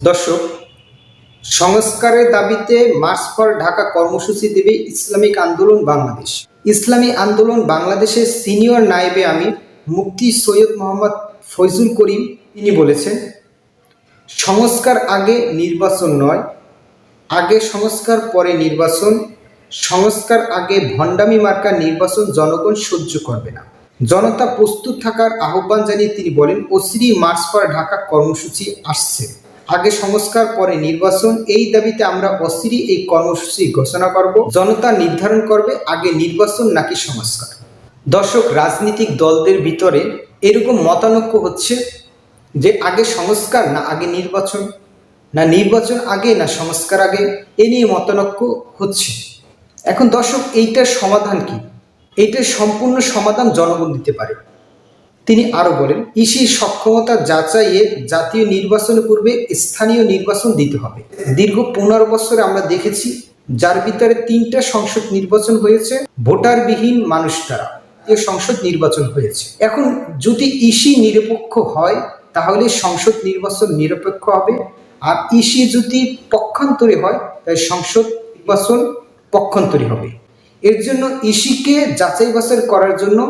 দর্শক, সংস্কারের দাবিতে মার্চ ফর ঢাকা কর্মসূচি দেবে ইসলামিক আন্দোলন বাংলাদেশ। ইসলামী আন্দোলন বাংলাদেশের সিনিয়র নায়েবে আমির মুফতি সৈয়দ মোহাম্মদ ফয়জুল করিম তিনি বলেছেন, সংস্কার আগে নির্বাচন নয়, আগে সংস্কার পরে নির্বাচন। সংস্কার আগে ভণ্ডামি মার্কা নির্বাচন জনগণ সহ্য করবে না। জনতা প্রস্তুত থাকার আহ্বান জানিয়ে তিনি বলেন, অচিরেই মার্চ ফর ঢাকা কর্মসূচি আসছে। আগে সংস্কার পরে নির্বাচন, এই দাবিতে আমরা অচিরেই এই কর্মসূচি ঘোষণা করব। জনতা নির্ধারণ করবে আগে নির্বাচন নাকি সংস্কার। দর্শক, রাজনৈতিক দলদের ভিতরে এরকম মতানৈক্য হচ্ছে যে আগে সংস্কার না আগে নির্বাচন, না নির্বাচন আগে না সংস্কার আগে, এ নিয়ে মতানৈক্য হচ্ছে। এখন দর্শক, এইটার সমাধান কি? এইটার সম্পূর্ণ সমাধান জনগণ দিতে পারে। তিনি আরো বলেন, ইসির সক্ষমতা যাচাইয়ে জাতীয় নির্বাচনের পূর্বে স্থানীয় নির্বাচন দিতে হবে। দীর্ঘ 15 বছরে আমরা দেখেছি, যার ভিতরে 3টা সংসদ নির্বাচন হয়েছে ভোটারবিহীন মানুষ দ্বারা, এই সংসদ নির্বাচন হয়েছে। এখন যদি ইসি নিরপেক্ষ হয় তাহলে সংসদ নির্বাচন নিরপেক্ষ হবে, আর ইসি যদি পক্ষান্তরে হয় তাহলে সংসদ নির্বাচন পক্ষান্তরী হবে। এর জন্য ইসিকে যাচাই বাছাই করার জন্য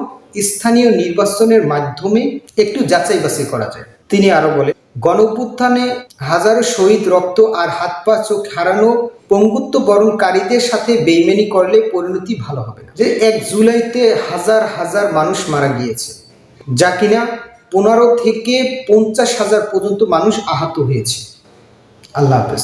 স্থানীয় নির্বাচনের মাধ্যমে একটু যাচাই বাছাই করা যায়। তিনি আরো বলেন, গণঅভ্যুত্থানে হাজারো শহীদ, রক্ত আর হাত পা চোখ হারানো পঙ্গুত্ব বরণকারীদের সাথে বেইমানি করলে পরিণতি ভালো হবে না। যে 1 জুলাইতে হাজার হাজার মানুষ মারা গিয়েছে, যা কিনা 15 থেকে 50,000 পর্যন্ত মানুষ আহত হয়েছে। আল্লাহ হাফেজ।